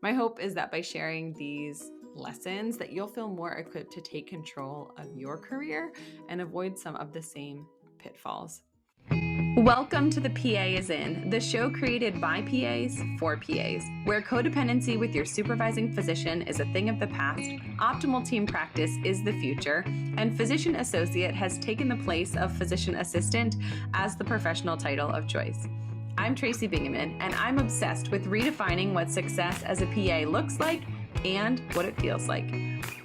My hope is that by sharing these lessons that you'll feel more equipped to take control of your career and avoid some of the same pitfalls. Welcome to The PA is In, the show created by PAs for PAs, where codependency with your supervising physician is a thing of the past, optimal team practice is the future, and physician associate has taken the place of physician assistant as the professional title of choice. I'm Tracy Bingaman, and I'm obsessed with redefining what success as a PA looks like and what it feels like.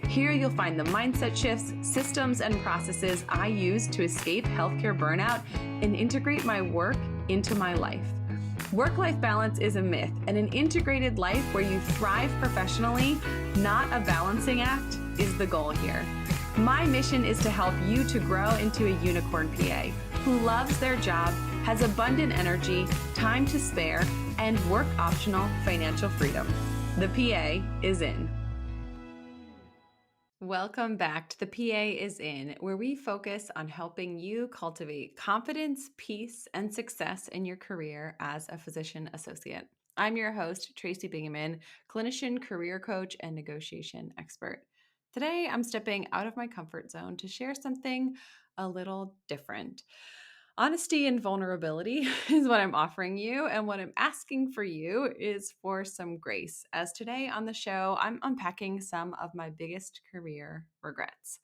Here you'll find the mindset shifts, systems, and processes I use to escape healthcare burnout and integrate my work into my life. Work-life balance is a myth, and an integrated life where you thrive professionally, not a balancing act, is the goal here. My mission is to help you to grow into a unicorn PA who loves their job, has abundant energy, time to spare, and work-optional financial freedom. The PA is in. Welcome back to The PA is In, where we focus on helping you cultivate confidence, peace, and success in your career as a physician associate. I'm your host, Tracy Bingaman, clinician, career coach, and negotiation expert. Today, I'm stepping out of my comfort zone to share something a little different. Honesty and vulnerability is what I'm offering you, and what I'm asking for you is for some grace. As today on the show, I'm unpacking some of my biggest career regrets.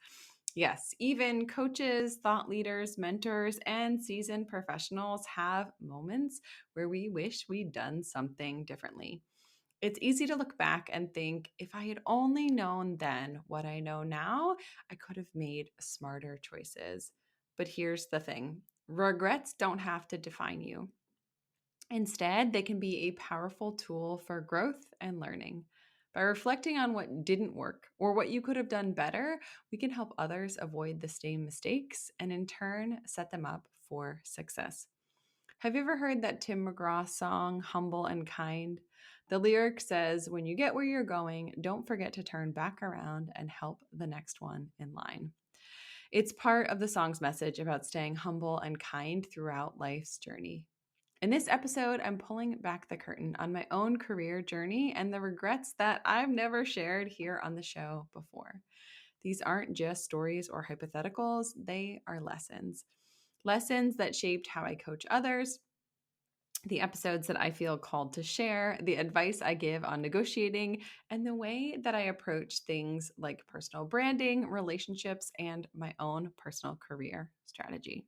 Yes, even coaches, thought leaders, mentors, and seasoned professionals have moments where we wish we'd done something differently. It's easy to look back and think, if I had only known then what I know now, I could have made smarter choices. But here's the thing. Regrets don't have to define you. Instead, they can be a powerful tool for growth and learning. By reflecting on what didn't work or what you could have done better, we can help others avoid the same mistakes and in turn set them up for success. Have you ever heard that Tim McGraw song, Humble and Kind? The lyric says, when you get where you're going, don't forget to turn back around and help the next one in line. It's part of the song's message about staying humble and kind throughout life's journey. In this episode, I'm pulling back the curtain on my own career journey and the regrets that I've never shared here on the show before. These aren't just stories or hypotheticals, they are lessons. Lessons that shaped how I coach others, the episodes that I feel called to share, the advice I give on negotiating, and the way that I approach things like personal branding, relationships, and my own personal career strategy.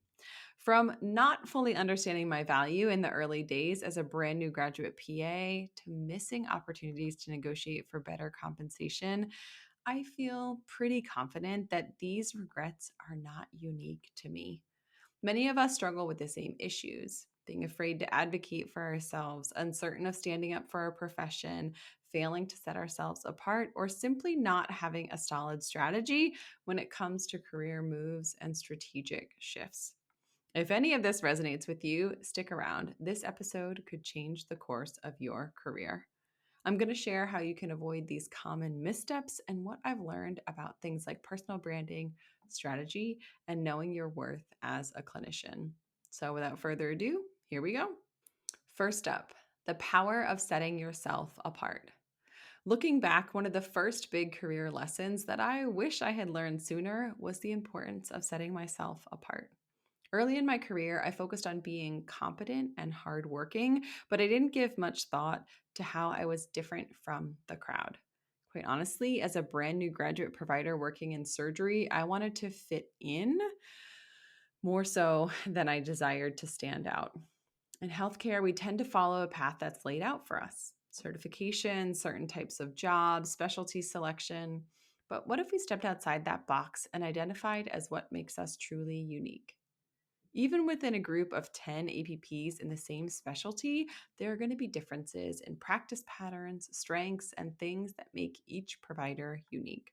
From not fully understanding my value in the early days as a brand new graduate PA to missing opportunities to negotiate for better compensation, I feel pretty confident that these regrets are not unique to me. Many of us struggle with the same issues, being afraid to advocate for ourselves, uncertain of standing up for our profession, failing to set ourselves apart, or simply not having a solid strategy when it comes to career moves and strategic shifts. If any of this resonates with you, stick around. This episode could change the course of your career. I'm going to share how you can avoid these common missteps and what I've learned about things like personal branding, strategy, and knowing your worth as a clinician. So, without further ado, here we go. First up, the power of setting yourself apart. Looking back, one of the first big career lessons that I wish I had learned sooner was the importance of setting myself apart. Early in my career, I focused on being competent and hardworking, but I didn't give much thought to how I was different from the crowd. Quite honestly, as a brand new graduate provider working in surgery, I wanted to fit in more so than I desired to stand out. In healthcare, we tend to follow a path that's laid out for us: certification, certain types of jobs, specialty selection. But what if we stepped outside that box and identified as what makes us truly unique? Even within a group of 10 APPs in the same specialty, there are going to be differences in practice patterns, strengths, and things that make each provider unique.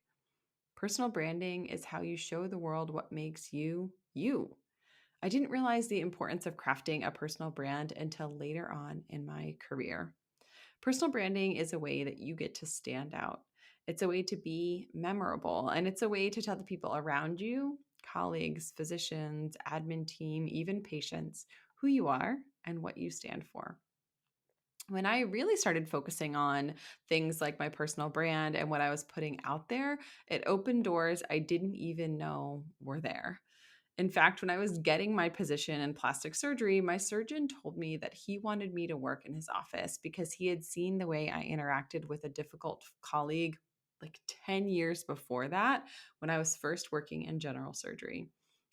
Personal branding is how you show the world what makes you, you. I didn't realize the importance of crafting a personal brand until later on in my career. Personal branding is a way that you get to stand out. It's a way to be memorable, and it's a way to tell the people around you, colleagues, physicians, admin team, even patients, who you are and what you stand for. When I really started focusing on things like my personal brand and what I was putting out there, it opened doors I didn't even know were there. In fact, when I was getting my position in plastic surgery, my surgeon told me that he wanted me to work in his office because he had seen the way I interacted with a difficult colleague like 10 years before that when I was first working in general surgery.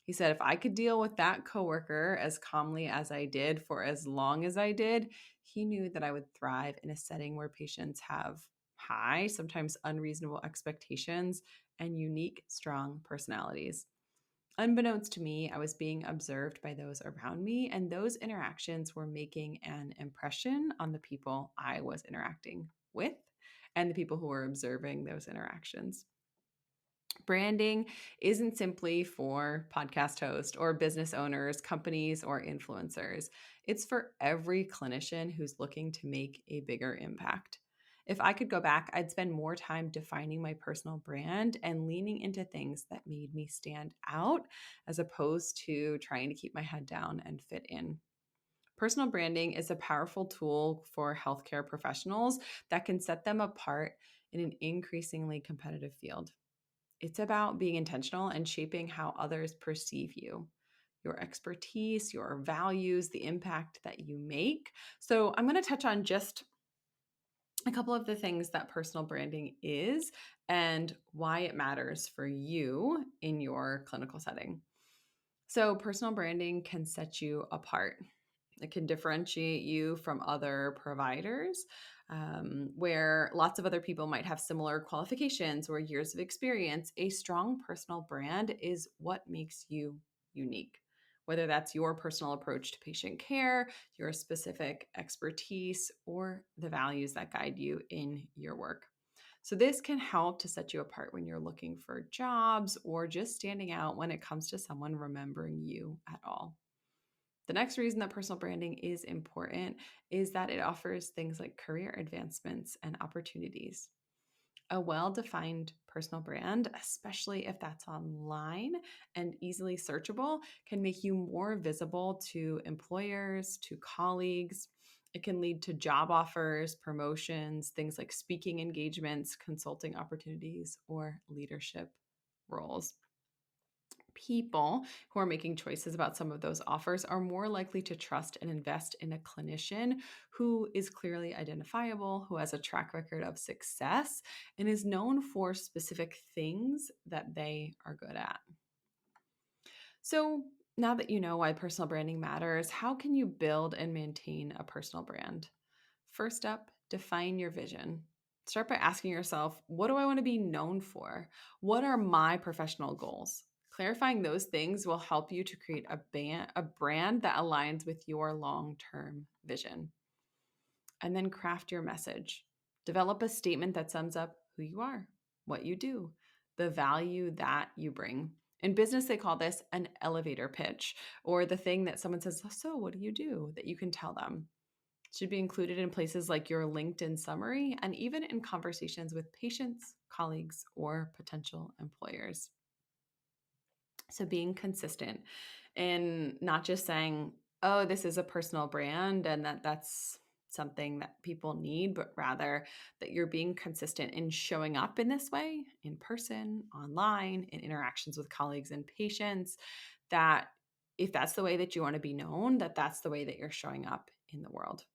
He said if I could deal with that coworker as calmly as I did for as long as I did, he knew that I would thrive in a setting where patients have high, sometimes unreasonable expectations and unique, strong personalities. Unbeknownst to me, I was being observed by those around me, and those interactions were making an impression on the people I was interacting with and the people who were observing those interactions. Branding isn't simply for podcast hosts or business owners, companies, or influencers. It's for every clinician who's looking to make a bigger impact. If I could go back, I'd spend more time defining my personal brand and leaning into things that made me stand out as opposed to trying to keep my head down and fit in. Personal branding is a powerful tool for healthcare professionals that can set them apart in an increasingly competitive field. It's about being intentional and shaping how others perceive you, your expertise, your values, the impact that you make. So, I'm going to touch on just a couple of the things that personal branding is and why it matters for you in your clinical setting. So, personal branding can set you apart. It can differentiate you from other providers where lots of other people might have similar qualifications or years of experience. A strong personal brand is what makes you unique, whether that's your personal approach to patient care, your specific expertise, or the values that guide you in your work. So, this can help to set you apart when you're looking for jobs or just standing out when it comes to someone remembering you at all. The next reason that personal branding is important is that it offers things like career advancements and opportunities. A well defined personal brand, especially if that's online and easily searchable, can make you more visible to employers, to colleagues. It can lead to job offers, promotions, things like speaking engagements, consulting opportunities, or leadership roles. People who are making choices about some of those offers are more likely to trust and invest in a clinician who is clearly identifiable, who has a track record of success, and is known for specific things that they are good at. So, now that you know why personal branding matters, how can you build and maintain a personal brand? First up, define your vision. Start by asking yourself, what do I want to be known for? What are my professional goals? Clarifying those things will help you to create a brand that aligns with your long term vision. And then craft your message. Develop a statement that sums up who you are, what you do, the value that you bring. In business, they call this an elevator pitch, or the thing that someone says, so what do you do? That you can tell them. Should be included in places like your LinkedIn summary and even in conversations with patients, colleagues, or potential employers. So being consistent and not just saying, oh, this is a personal brand and that's something that people need, but rather that you're being consistent in showing up in this way in person, online, in interactions with colleagues and patients, that if that's the way that you want to be known, that that's the way that you're showing up in the world,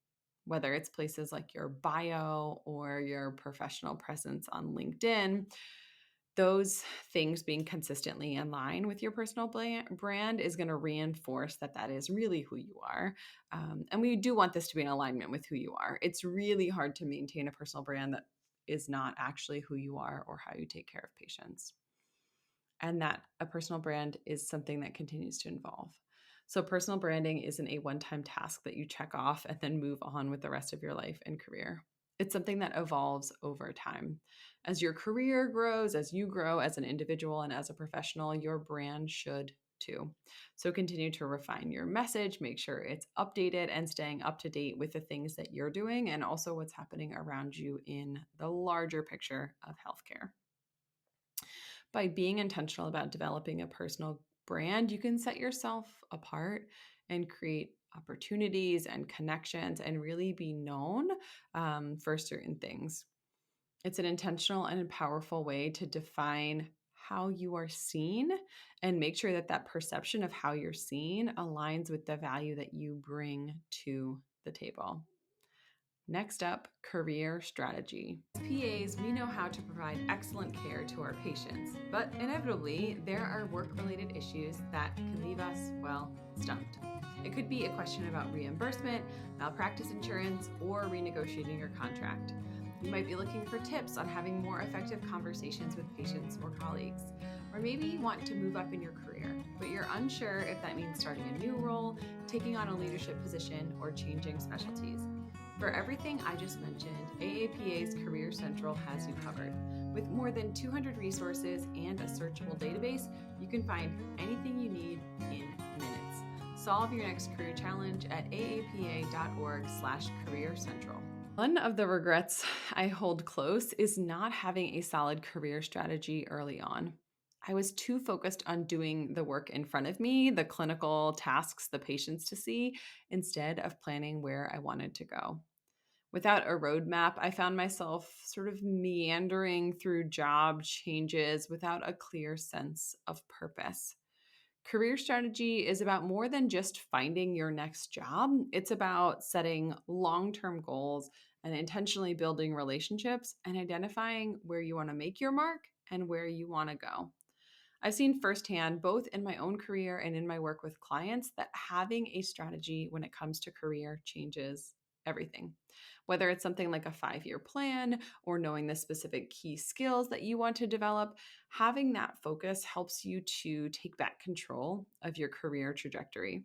whether it's places like your bio or your professional presence on LinkedIn. Those things being consistently in line with your personal brand is going to reinforce that that is really who you are. And we do want this to be in alignment with who you are. It's really hard to maintain a personal brand that is not actually who you are or how you take care of patients, and that a personal brand is something that continues to evolve. So, personal branding isn't a one time task that you check off and then move on with the rest of your life and career. It's something that evolves over time. As your career grows, as you grow as an individual and as a professional, your brand should too. So, continue to refine your message, make sure it's updated and staying up to date with the things that you're doing and also what's happening around you in the larger picture of healthcare. By being intentional about developing a personal brand, you can set yourself apart and create opportunities and connections and really be known for certain things. It's an intentional and powerful way to define how you are seen and make sure that that perception of how you're seen aligns with the value that you bring to the table. Next up, career strategy. As PAs, we know how to provide excellent care to our patients, but inevitably, there are work-related issues that can leave us, well, stumped. It could be a question about reimbursement, malpractice insurance, or renegotiating your contract. You might be looking for tips on having more effective conversations with patients or colleagues. Or maybe you want to move up in your career, but you're unsure if that means starting a new role, taking on a leadership position, or changing specialties. For everything I just mentioned, AAPA's Career Central has you covered. With more than 200 resources and a searchable database, you can find anything you need in minutes. Solve your next career challenge at aapa.org/careercentral. One of the regrets I hold close is not having a solid career strategy early on. I was too focused on doing the work in front of me, the clinical tasks, the patients to see, instead of planning where I wanted to go. Without a roadmap, I found myself sort of meandering through job changes without a clear sense of purpose. Career strategy is about more than just finding your next job. It's about setting long term goals and intentionally building relationships and identifying where you want to make your mark and where you want to go. I've seen firsthand, both in my own career and in my work with clients, that having a strategy when it comes to career changes everything. Whether it's something like a 5-year plan or knowing the specific key skills that you want to develop, having that focus helps you to take back control of your career trajectory.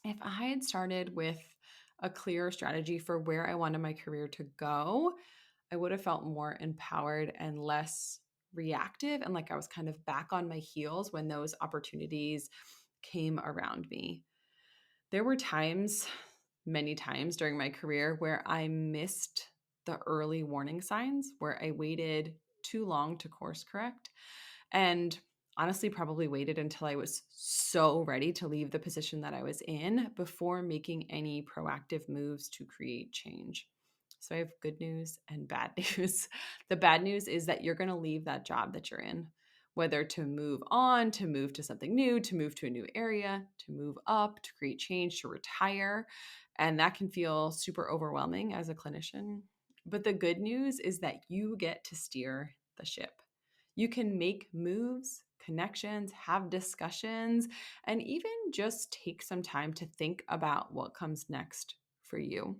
If I had started with a clear strategy for where I wanted my career to go, I would have felt more empowered and less reactive and like I was kind of back on my heels when those opportunities came around me. There were times, many times during my career, where I missed the early warning signs, where I waited too long to course correct. And honestly, probably waited until I was so ready to leave the position that I was in before making any proactive moves to create change. So I have good news and bad news. The bad news is that you're going to leave that job that you're in, whether to move on, to move to something new, to move to a new area, to move up, to create change, to retire. And that can feel super overwhelming as a clinician. But the good news is that you get to steer the ship. You can make moves, connections, have discussions, and even just take some time to think about what comes next for you.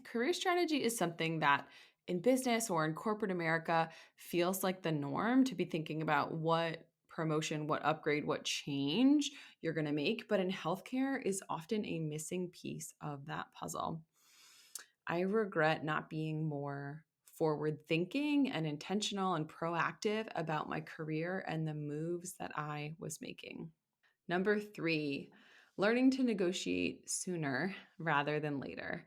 Career strategy is something that in business or in corporate America feels like the norm to be thinking about what promotion, what upgrade, what change you're going to make. But in healthcare is often a missing piece of that puzzle. I regret not being more forward thinking and intentional and proactive about my career and the moves that I was making. Number 3, learning to negotiate sooner rather than later.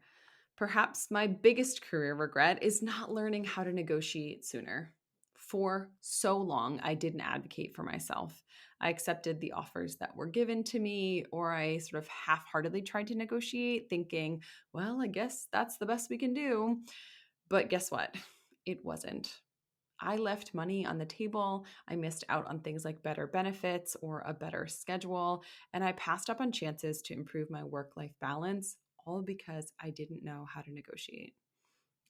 Perhaps my biggest career regret is not learning how to negotiate sooner. For so long, I didn't advocate for myself. I accepted the offers that were given to me, or I sort of half heartedly tried to negotiate, thinking, well, I guess that's the best we can do. But guess what? It wasn't. I left money on the table. I missed out on things like better benefits or a better schedule, and I passed up on chances to improve my work-life balance, all because I didn't know how to negotiate.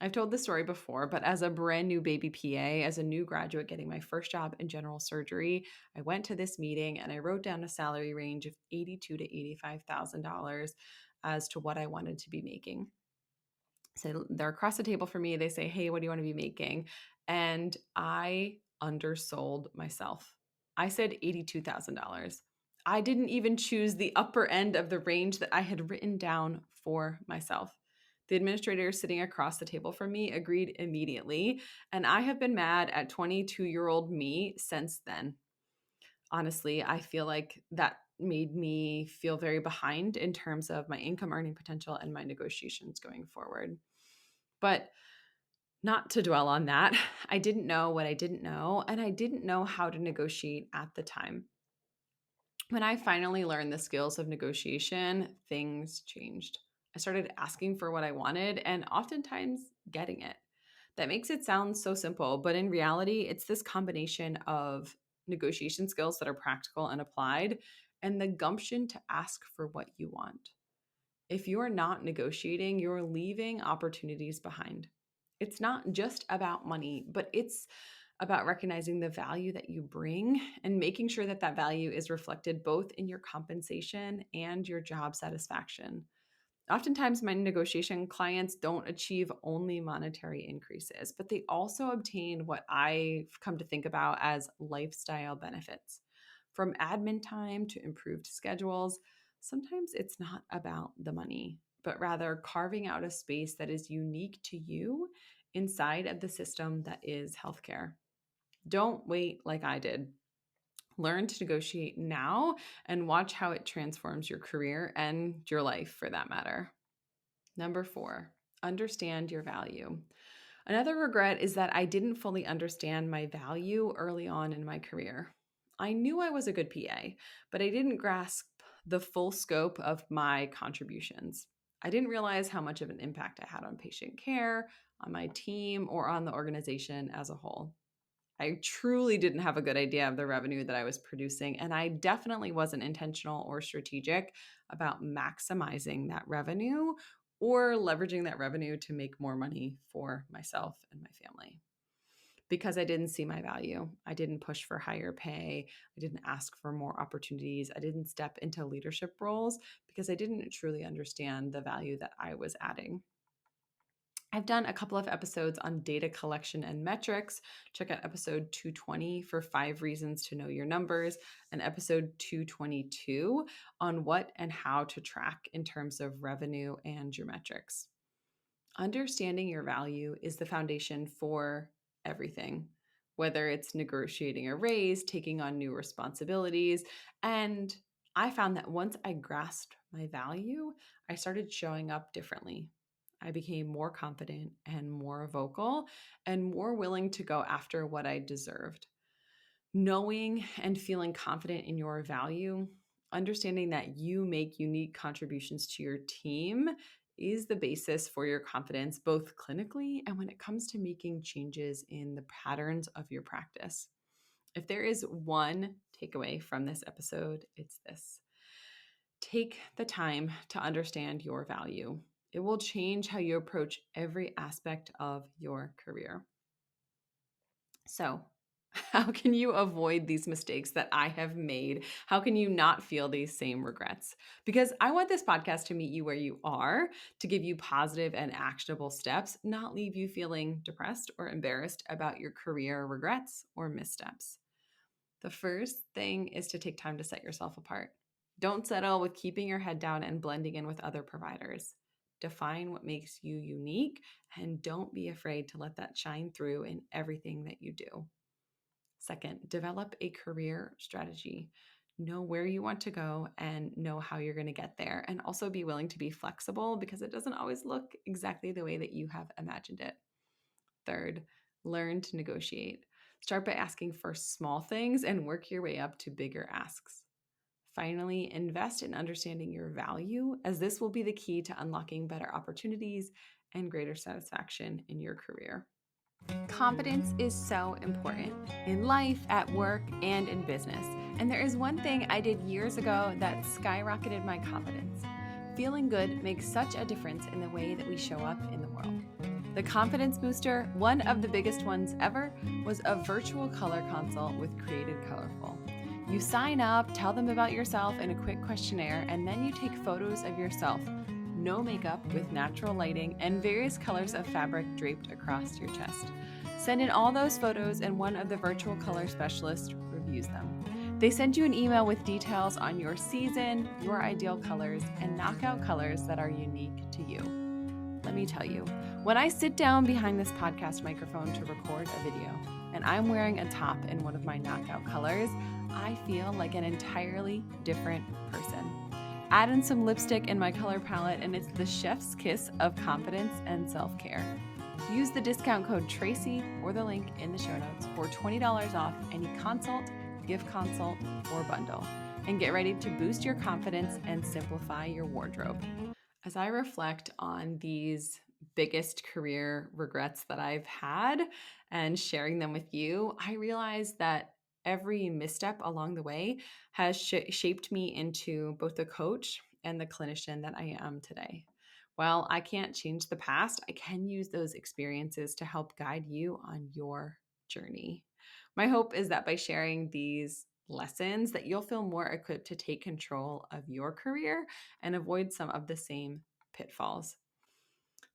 I've told this story before, but as a brand new baby PA, as a new graduate getting my first job in general surgery, I went to this meeting and I wrote down a salary range of $82,000 to $85,000 as to what I wanted to be making. So they're across the table from me. They say, hey, what do you want to be making? And I undersold myself. I said $82,000. I didn't even choose the upper end of the range that I had written down for myself. The administrator sitting across the table from me agreed immediately, and I have been mad at 22-year-old me since then. Honestly, I feel like that made me feel very behind in terms of my income earning potential and my negotiations going forward. But not to dwell on that, I didn't know what I didn't know, and I didn't know how to negotiate at the time. When I finally learned the skills of negotiation, things changed. I started asking for what I wanted and oftentimes getting it. That makes it sound so simple, but in reality, it's this combination of negotiation skills that are practical and applied and the gumption to ask for what you want. If you're not negotiating, you're leaving opportunities behind. It's not just about money, but it's about recognizing the value that you bring and making sure that that value is reflected both in your compensation and your job satisfaction. Oftentimes, my negotiation clients don't achieve only monetary increases, but they also obtain what I've come to think about as lifestyle benefits. From admin time to improved schedules, sometimes it's not about the money, but rather carving out a space that is unique to you inside of the system that is healthcare. Don't wait like I did. Learn to negotiate now and watch how it transforms your career and your life for that matter. Number 4, understand your value. Another regret is that I didn't fully understand my value early on in my career. I knew I was a good PA, but I didn't grasp the full scope of my contributions. I didn't realize how much of an impact I had on patient care, on my team, or on the organization as a whole. I truly didn't have a good idea of the revenue that I was producing, and I definitely wasn't intentional or strategic about maximizing that revenue or leveraging that revenue to make more money for myself and my family. Because I didn't see my value, I didn't push for higher pay, I didn't ask for more opportunities, I didn't step into leadership roles because I didn't truly understand the value that I was adding. I've done a couple of episodes on data collection and metrics. Check out episode 220 for 5 reasons to know your numbers, and episode 222 on what and how to track in terms of revenue and your metrics. Understanding your value is the foundation for everything, whether it's negotiating a raise, taking on new responsibilities. And I found that once I grasped my value, I started showing up differently. I became more confident and more vocal and more willing to go after what I deserved. Knowing and feeling confident in your value, understanding that you make unique contributions to your team is the basis for your confidence, both clinically and when it comes to making changes in the patterns of your practice. If there is one takeaway from this episode, it's this: take the time to understand your value. It will change how you approach every aspect of your career. So, how can you avoid these mistakes that I have made? How can you not feel these same regrets? Because I want this podcast to meet you where you are, to give you positive and actionable steps, not leave you feeling depressed or embarrassed about your career regrets or missteps. The first thing is to take time to set yourself apart. Don't settle with keeping your head down and blending in with other providers. Define what makes you unique and don't be afraid to let that shine through in everything that you do. Second, develop a career strategy. Know where you want to go and know how you're going to get there. And also be willing to be flexible because it doesn't always look exactly the way that you have imagined it. Third, learn to negotiate. Start by asking for small things and work your way up to bigger asks. Finally, invest in understanding your value, as this will be the key to unlocking better opportunities and greater satisfaction in your career. Confidence is so important in life, at work, and in business. And there is one thing I did years ago that skyrocketed my confidence. Feeling good makes such a difference in the way that we show up in the world. The confidence booster, one of the biggest ones ever, was a virtual color consult with Created Colorful. You sign up, tell them about yourself in a quick questionnaire, and then you take photos of yourself. No makeup, with natural lighting and various colors of fabric draped across your chest. Send in all those photos and one of the virtual color specialists reviews them. They send you an email with details on your season, your ideal colors, and knockout colors that are unique to you. Let me tell you, when I sit down behind this podcast microphone to record a video and I'm wearing a top in one of my knockout colors, I feel like an entirely different person. Add in some lipstick in my color palette and it's the chef's kiss of confidence and self-care. Use the discount code Tracy or the link in the show notes for $20 off any consult, gift consult, or bundle. and get ready to boost your confidence and simplify your wardrobe. As I reflect on these biggest career regrets that I've had and sharing them with you, I realize that every misstep along the way has shaped me into both the coach and the clinician that I am today. While I can't change the past, I can use those experiences to help guide you on your journey. My hope is that by sharing these lessons that you'll feel more equipped to take control of your career and avoid some of the same pitfalls.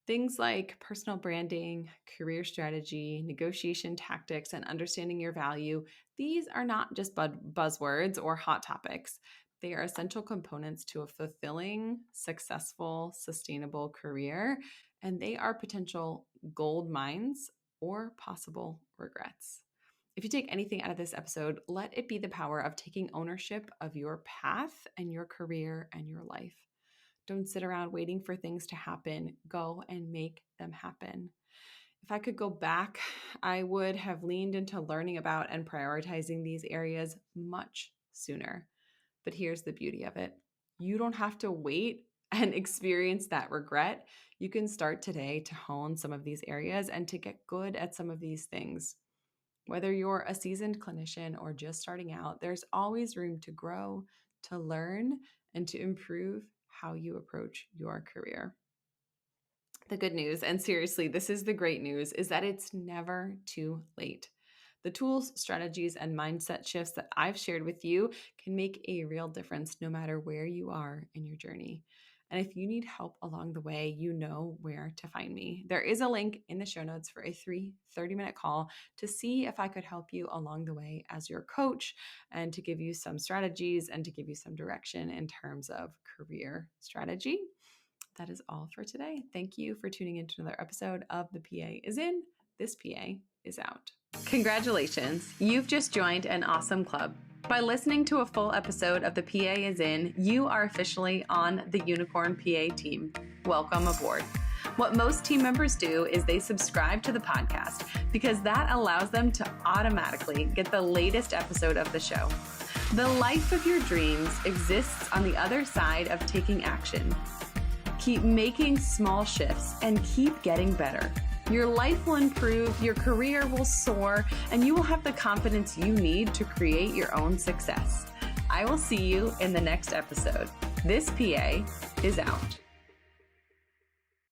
Things like personal branding, career strategy, negotiation tactics, and understanding your value, these are not just buzzwords or hot topics. They are essential components to a fulfilling, successful, sustainable career, and they are potential gold mines or possible regrets. If you take anything out of this episode, let it be the power of taking ownership of your path and your career and your life. Don't sit around waiting for things to happen. Go and make them happen. If I could go back, I would have leaned into learning about and prioritizing these areas much sooner. But here's the beauty of it. You don't have to wait and experience that regret. You can start today to hone some of these areas and to get good at some of these things. Whether you're a seasoned clinician or just starting out, there's always room to grow, to learn, and to improve how you approach your career. The good news, and seriously, this is the great news, is that it's never too late. The tools, strategies, and mindset shifts that I've shared with you can make a real difference no matter where you are in your journey. And if you need help along the way, you know where to find me. There is a link in the show notes for a 30-minute call to see if I could help you along the way as your coach and to give you some strategies and to give you some direction in terms of career strategy. That is all for today. Thank you for tuning into another episode of The PA is In, This PA is Out. Congratulations, you've just joined an awesome club. By listening to a full episode of The PA is In, you are officially on the Unicorn PA team. Welcome aboard. What most team members do is they subscribe to the podcast because that allows them to automatically get the latest episode of the show. The life of your dreams exists on the other side of taking action. Keep making small shifts and keep getting better. Your life will improve, your career will soar, and you will have the confidence you need to create your own success. I will see you in the next episode. This PA is out.